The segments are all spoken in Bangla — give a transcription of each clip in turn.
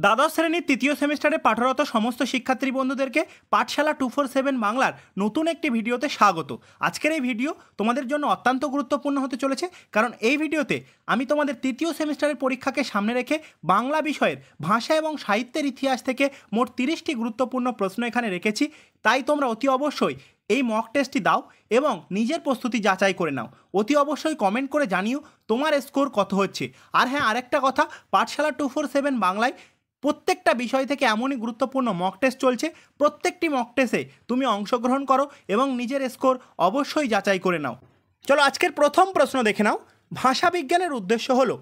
দ্বাদশ শ্রেণীর তৃতীয় সেমিস্টারে পাঠরত সমস্ত শিক্ষার্থী বন্ধুদেরকে পাঠশালা 247 বাংলার নতুন একটি ভিডিওতে স্বাগত। আজকের এই ভিডিও তোমাদের জন্য অত্যন্ত গুরুত্বপূর্ণ হতে চলেছে, কারণ এই ভিডিওতে আমি তোমাদের তৃতীয় সেমিস্টারের পরীক্ষাকে সামনে রেখে বাংলা বিষয়ের ভাষা এবং সাহিত্যের ইতিহাস থেকে মোট 30টি গুরুত্বপূর্ণ প্রশ্ন এখানে রেখেছি। তাই তোমরা অতি অবশ্যই এই মক টেস্টটি দাও এবং নিজের প্রস্তুতি যাচাই করে নাও। অতি অবশ্যই কমেন্ট করে জানিও তোমার স্কোর কত হচ্ছে। আর হ্যাঁ, আরেকটা কথা, পাঠশালা 247 বাংলায় প্রত্যেকটা বিষয় থেকে এমনই গুরুত্বপূর্ণ মক টেস্ট চলছে। প্রত্যেকটি মক টেস্টে তুমি অংশগ্রহণ করো এবং নিজের স্কোর অবশ্যই যাচাই করে নাও। চলো আজকের প্রথম প্রশ্ন দেখে নাও। ভাষা বিজ্ঞানের উদ্দেশ্য হলো,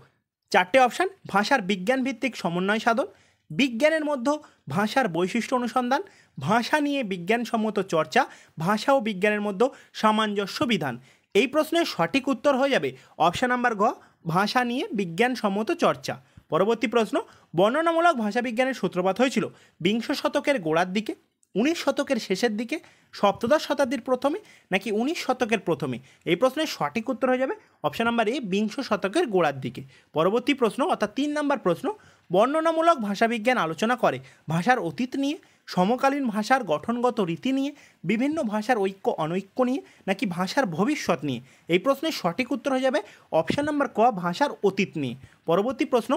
চারটে অপশান: ভাষার বিজ্ঞান ভিত্তিক সমন্বয় সাধন, বিজ্ঞানের মধ্যে ভাষার বৈশিষ্ট্য অনুসন্ধান, ভাষা নিয়ে বিজ্ঞানসম্মত চর্চা, ভাষা ও বিজ্ঞানের মধ্যে সামঞ্জস্য বিধান। এই প্রশ্নের সঠিক উত্তর হয়ে যাবে অপশান নাম্বার গ, ভাষা নিয়ে বিজ্ঞানসম্মত চর্চা। পরবর্তী প্রশ্ন: বর্ণনামূলক ভাষাবিজ্ঞানের সূত্রপাত হয়েছিল বিংশ শতকের গোড়ার দিকে, 19 শতকের শেষের দিকে, সপ্তদশ শতাব্দীর প্রথমে, নাকি 19 শতকের প্রথমে? এই প্রশ্নের সঠিক উত্তর হয়ে যাবে অপশান নাম্বার এ, বিংশ শতকের গোড়ার দিকে। পরবর্তী প্রশ্ন অর্থাৎ 3 নম্বর প্রশ্ন: বর্ণনামূলক ভাষাবিজ্ঞান আলোচনা করে ভাষার অতীত নিয়ে, সমকালীন ভাষার গঠনগত রীতি নিয়ে, বিভিন্ন ভাষার ঐক্য অনৈক্য নিয়ে, নাকি ভাষার ভবিষ্যৎ নিয়ে? এই প্রশ্নের সঠিক উত্তর হয়ে যাবে অপশান নাম্বার ক, ভাষার অতীত নিয়ে। পরবর্তী প্রশ্ন: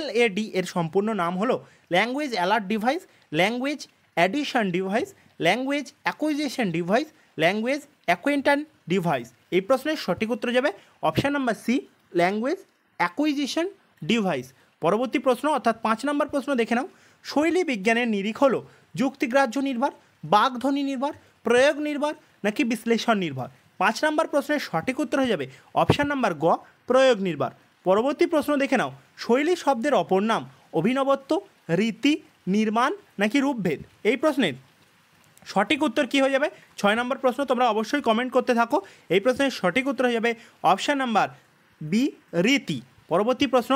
LAD এর সম্পূর্ণ নাম হলো language alert device, language addition device, language acquisition device, language acquaintance device. এই প্রশ্নের সঠিক উত্তর যাবে option number C, language acquisition device. পরবর্তী প্রশ্ন অর্থাৎ 5 নম্বর প্রশ্ন দেখে নাও। শৈলী বিজ্ঞানের নিরিখ হলো যুক্তিগ্রাহ্য নির্ভর, বাগধ্বনি নির্ভর, প্রয়োগ নির্ভর, নাকি বিশ্লেষণ নির্ভর? 5 নম্বর প্রশ্নের সঠিক উত্তর হয়ে যাবে অপশান নাম্বার গ, প্রয়োগ নির্ভর। পরবর্তী প্রশ্ন দেখে নাও। শৈলী শব্দের অপর নাম অভিনবত্ব, রীতি, নির্মাণ, নাকি রূপভেদ? এই প্রশ্নের সঠিক উত্তর কী হয়ে যাবে? 6 নম্বর প্রশ্ন, তোমরা অবশ্যই কমেন্ট করতে থাকো। এই প্রশ্নের সঠিক উত্তর হয়ে যাবে অপশান নাম্বার বি, রীতি। পরবর্তী প্রশ্ন: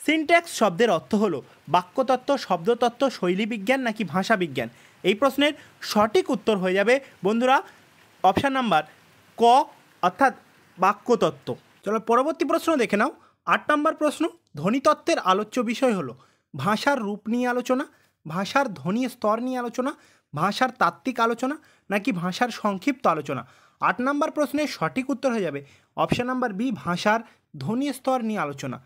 সিনট্যাক্স শব্দের অর্থ হলো বাক্যতত্ত্ব, শব্দতত্ত্ব, শৈলী বিজ্ঞান, নাকি ভাষা বিজ্ঞান? এই প্রশ্নের সঠিক উত্তর হয়ে যাবে বন্ধুরা অপশান নাম্বার ক, অর্থাৎ বাক্যতত্ত্ব। চলো পরবর্তী প্রশ্ন দেখে নাও। 8 নম্বর প্রশ্ন: ধ্বনিতত্ত্বের আলোচ্য বিষয় হলো ভাষার রূপ নিয়ে আলোচনা, ভাষার ধ্বনি স্তর নিয়ে আলোচনা, ভাষার তাত্ত্বিক আলোচনা, নাকি ভাষার সংক্ষিপ্ত আলোচনা? 8 নম্বর প্রশ্নের সঠিক উত্তর হয়ে যাবে অপশান নাম্বার বি, ভাষার ধ্বনি স্তর নিয়ে আলোচনা।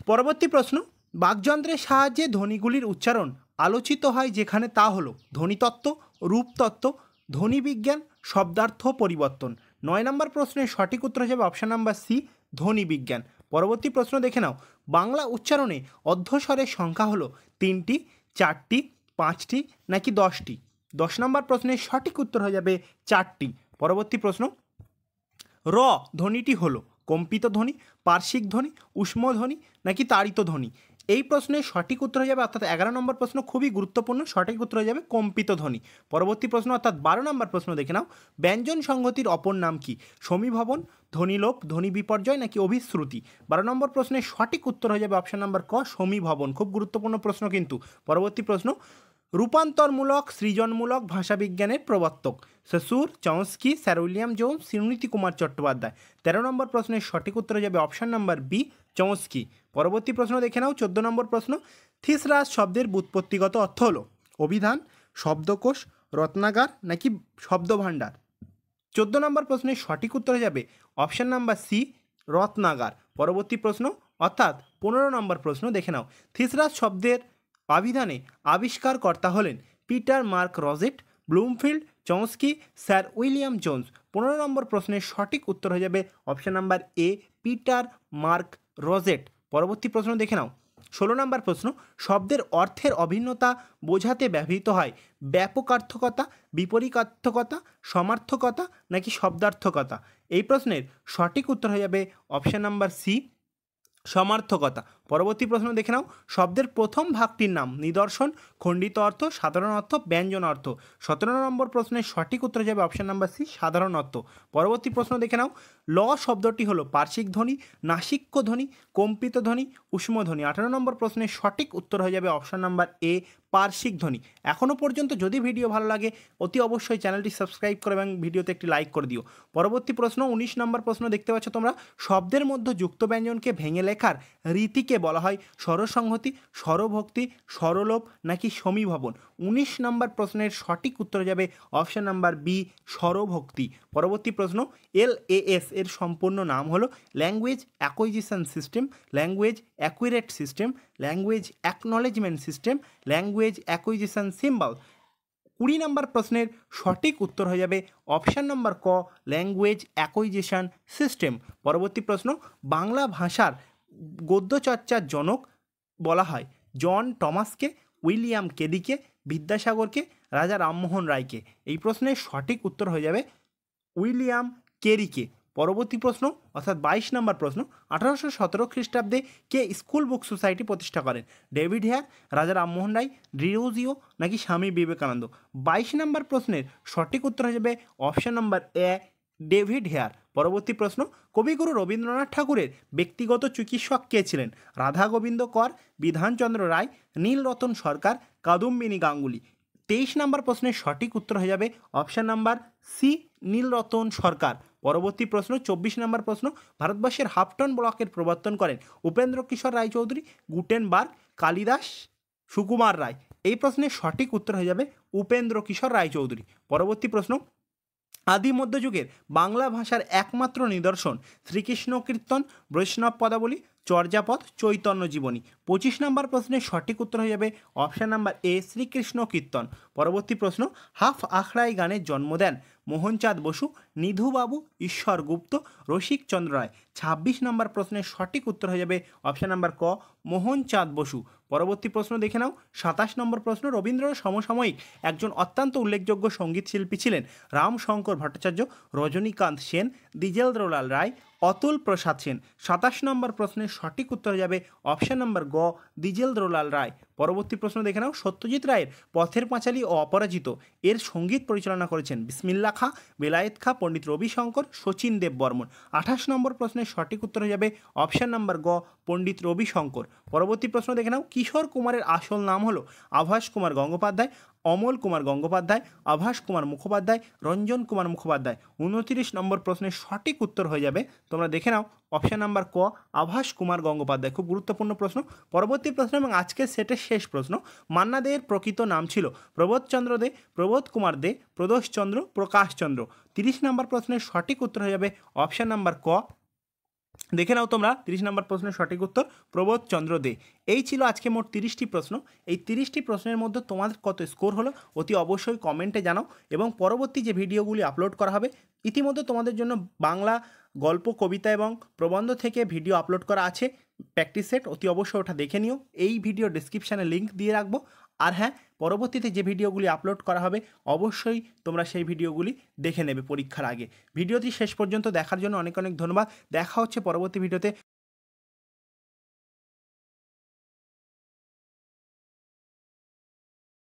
পরবর্তী প্রশ্ন: বাকযন্ত্রের সাহায্যে ধ্বনিগুলির উচ্চারণ আলোচিত হয় যেখানে, তা হলো ধ্বনিতত্ত্ব, রূপতত্ত্ব, ধ্বনিবিজ্ঞান, শব্দার্থ পরিবর্তন। 9 নম্বর প্রশ্নের সঠিক উত্তর হয়ে যাবে অপশান নাম্বার সি, ধ্বনিবিজ্ঞান। পরবর্তী প্রশ্ন দেখে নাও। বাংলা উচ্চারণে অর্ধস্বরের সংখ্যা হলো 3টি, 4টি, 5টি, নাকি 10টি? 10 নম্বর প্রশ্নের সঠিক উত্তর হয়ে যাবে 4টি। পরবর্তী প্রশ্ন: র ধ্বনিটি হলো কম্পিত ধ্বনি, পার্শ্বিক ধ্বনি, উষ্ম ধ্বনি, নাকি তাড়িত ধ্বনি? এই প্রশ্নের সঠিক উত্তর হয়ে যাবে অর্থাৎ 11 নম্বর প্রশ্ন, খুবই গুরুত্বপূর্ণ, সঠিক উত্তর হয়ে যাবে কম্পিত ধ্বনি। পরবর্তী প্রশ্ন অর্থাৎ 12 নম্বর প্রশ্ন দেখে নাও। ব্যঞ্জন সংহতির অপর নাম কি? সমীভবন, ধ্বনিলোপ, ধ্বনি বিপর্যয়, নাকি অভিশ্রুতি? 12 নম্বর প্রশ্নের সঠিক উত্তর হয়ে যাবে অপশান নাম্বার ক, সমীভবন। খুব গুরুত্বপূর্ণ প্রশ্ন কিন্তু। পরবর্তী প্রশ্ন: রূপান্তরমূলক সৃজনমূলক ভাষাবিজ্ঞানের প্রবর্তক Saussure, Chomsky, sir William Jones, Suniti Kumar Chattopadhyay. 13 number প্রশ্নের সঠিক উত্তর হয়ে যাবে অপশান নাম্বার বি, চমস্কি। পরবর্তী প্রশ্ন দেখে নাও। 14 নম্বর প্রশ্ন: থিসরাস শব্দের ব্যুৎপত্তিগত অর্থ হলো অভিধান, শব্দকোষ, রত্নাগার, নাকি শব্দভাণ্ডার? 14 নম্বর প্রশ্নের সঠিক উত্তর হয়ে যাবে অপশান নাম্বার সি, রত্নাগার। পরবর্তী প্রশ্ন অর্থাৎ 15 নম্বর প্রশ্ন দেখে নাও। থিসরাস শব্দের অভিধানে আবিষ্কারকর্তা হলেন Peter Mark Roget, Bloomfield, Chomsky, sir William Jones. 15 number প্রশ্নের সঠিক উত্তর হয়ে যাবে option number A, Peter Mark Roget. পরবর্তী প্রশ্ন দেখে নাও। 16 নম্বর প্রশ্ন: শব্দের অর্থের অভিন্নতা বোঝাতে ব্যবহৃত হয় ব্যাপকার্থকতা, বিপরীতার্থকতা, সমার্থকতা, নাকি শব্দার্থকতা? এই প্রশ্নের সঠিক উত্তর হয়ে যাবে অপশান নাম্বার সি, সমার্থকতা। পরবর্তী প্রশ্ন দেখে নাও। শব্দের প্রথম ভাগটির নাম নিদর্শন, খণ্ডিত অর্থ, সাধারণ অর্থ, ব্যঞ্জন অর্থ। 17 নম্বর প্রশ্নের সঠিক উত্তর যাবে অপশান নাম্বার সি, সাধারণ অর্থ। পরবর্তী প্রশ্ন দেখে নাও। ল শব্দটি হলো পার্শ্বিক ধ্বনি, নাসিক্য ধ্বনি, কম্পিত ধ্বনি, উষ্ম ধ্বনি। 18 নম্বর প্রশ্নের সঠিক উত্তর হয়ে যাবে অপশান নাম্বার এ, পার্শ্বিক ধ্বনি। এখনও পর্যন্ত যদি ভিডিও ভালো লাগে অতি অবশ্যই চ্যানেলটি সাবস্ক্রাইব করে এবং ভিডিওতে একটি লাইক করে দিও। পরবর্তী প্রশ্ন 19 নম্বর প্রশ্ন দেখতে পাচ্ছ তোমরা। শব্দের মধ্যে যুক্ত ব্যঞ্জনকে ভেঙে লেখার রীতিকে একে বলা হয় স্বরসংহতি, স্বরভক্তি, স্বরলোপ নাকি সমীভবন? 19 নম্বর প্রশ্নের সঠিক উত্তর যাবে অপশান নাম্বার বি, স্বরভক্তি। পরবর্তী প্রশ্ন, LAS এর সম্পূর্ণ নাম হলো language acquisition system, language অ্যাকুইরেট system, language acknowledgement system, language acquisition symbol. 20 নম্বর প্রশ্নের সঠিক উত্তর হয়ে যাবে অপশান নম্বর ক, ল্যাঙ্গুয়েজ অ্যাকুইজিশন সিস্টেম। পরবর্তী প্রশ্ন, বাংলা ভাষার গদ্যচর্চার জনক বলা হয় জন টমাসকে, উইলিয়াম কেলিকে, বিদ্যাসাগরকে, রাজা রামমোহন রায়কে? এই প্রশ্নের সঠিক উত্তর হয়ে যাবে উইলিয়াম কেরিকে। পরবর্তী প্রশ্ন অর্থাৎ 22 নম্বর প্রশ্ন, 1817 খ্রিস্টাব্দে কে স্কুল বুক সোসাইটি প্রতিষ্ঠা করেন? ডেভিড হেয়ার, রাজা রামমোহন রায়, ডিরোজিও নাকি স্বামী বিবেকানন্দ? 22 নম্বর প্রশ্নের সঠিক উত্তর হয়ে যাবে অপশান নম্বর এ, ডেভিড হেয়ার। পরবর্তী প্রশ্ন, কবিগুরু রবীন্দ্রনাথ ঠাকুরের ব্যক্তিগত চিকিৎসক কে ছিলেন? রাধা গোবিন্দ কর, বিধানচন্দ্র রায়, নীলরতন সরকার, কাদম্বিনী গাঙ্গুলি? 23 নম্বর প্রশ্নের সঠিক উত্তর হয়ে যাবে অপশান নাম্বার সি, নীলরতন সরকার। পরবর্তী প্রশ্ন 24 নম্বর প্রশ্ন, ভারতবর্ষের হাফটন ব্লকের প্রবর্তন করেন উপেন্দ্র কিশোর রায়চৌধুরী, গুটেনবার্গ, কালিদাস, সুকুমার রায়? এই প্রশ্নের সঠিক উত্তর হয়ে যাবে উপেন্দ্র কিশোর রায়চৌধুরী। পরবর্তী প্রশ্ন, আদি মধ্যযুগের বাংলা ভাষার একমাত্র নিদর্শন শ্রীকৃষ্ণ কীর্তন, বৈষ্ণব পদাবলী, চর্যাপদ, চৈতন্য জীবনী? 25 নম্বর প্রশ্নের সঠিক উত্তর হয়ে যাবে অপশান নাম্বার এ, শ্রীকৃষ্ণ কীর্তন। পরবর্তী প্রশ্ন, হাফ আখড়াই গানের জন্ম দেন মোহনচাঁদ বসু, নিধুবাবু, ঈশ্বর গুপ্ত, রসিকচন্দ্র রায়? 26 নম্বর প্রশ্নের সঠিক উত্তর হয়ে যাবে অপশান নাম্বার ক, মোহনচাঁদ বসু। পরবর্তী প্রশ্ন দেখে নাও, 27 নম্বর প্রশ্ন, রবীন্দ্রনাথ সমসাময়িক একজন অত্যন্ত উল্লেখযোগ্য সঙ্গীত শিল্পী ছিলেন রামশঙ্কর ভট্টাচার্য, রজনীকান্ত সেন, দ্বিজেন্দ্রলাল রায়, অতুল প্রসাদ সেন? 27 নম্বর প্রশ্নের সঠিক উত্তর যাবে অপশান নম্বর গ, দ্বিজেন্দ্রলাল রায়। পরবর্তী প্রশ্ন দেখে নাও, সত্যজিৎ রায়ের পথের পাঁচালী ও অপরাজিত এর সঙ্গীত পরিচালনা করেছেন বিসমিল্লা খাঁ, বেলায়েত খাঁ, পণ্ডিত রবিশঙ্কর, শচীন দেব বর্মন? 28 নম্বর প্রশ্নের সঠিক উত্তর হয়ে যাবে অপশান নম্বর গ, পণ্ডিত রবিশঙ্কর। পরবর্তী প্রশ্ন দেখে নাও, কিশোর কুমারের আসল নাম হলো আভাস কুমার গঙ্গোপাধ্যায়, অমল কুমার গঙ্গোপাধ্যায়, আভাস কুমার মুখোপাধ্যায়, রঞ্জন কুমার মুখোপাধ্যায়? 29 নম্বর প্রশ্নের সঠিক উত্তর হয়ে যাবে, তোমরা দেখে নাও, অপশান নাম্বার ক, আভাস কুমার গঙ্গোপাধ্যায়। খুব গুরুত্বপূর্ণ প্রশ্ন। পরবর্তী প্রশ্ন এবং আজকের সেটের শেষ প্রশ্ন, মান্না দেয়ের প্রকৃত নাম ছিল প্রবোধচন্দ্র দে, প্রবোধ কুমার দে, প্রদোষচন্দ্র, প্রকাশচন্দ্র? 30 নম্বর প্রশ্নের সঠিক উত্তর হয়ে যাবে অপশান নাম্বার ক, দেখে নাও তোমরা 30 নম্বর প্রশ্নের সঠিক উত্তর প্রবোধচন্দ্র দে। এই ছিল আজকে মোট 30টি প্রশ্ন। এই 30টি প্রশ্নের মধ্যে তোমাদের কত স্কোর হলো অতি অবশ্যই কমেন্টে জানাও, এবং পরবর্তী যে ভিডিওগুলি আপলোড করা হবে, ইতিমধ্যে তোমাদের জন্য বাংলা গল্প, কবিতা এবং প্রবন্ধ থেকে ভিডিও আপলোড করা আছে প্র্যাকটিস সেট, অতি অবশ্যই ওটা দেখে নিও। এই ভিডিও ডেসক্রিপশানে লিঙ্ক দিয়ে রাখবো। আর হ্যাঁ, পরবর্তীতে যে ভিডিওগুলি আপলোড করা হবে অবশ্যই তোমরা সেই ভিডিওগুলি দেখে নেবে পরীক্ষার আগে। ভিডিওটি শেষ পর্যন্ত দেখার জন্য অনেক অনেক ধন্যবাদ। দেখা হচ্ছে পরবর্তী ভিডিওতে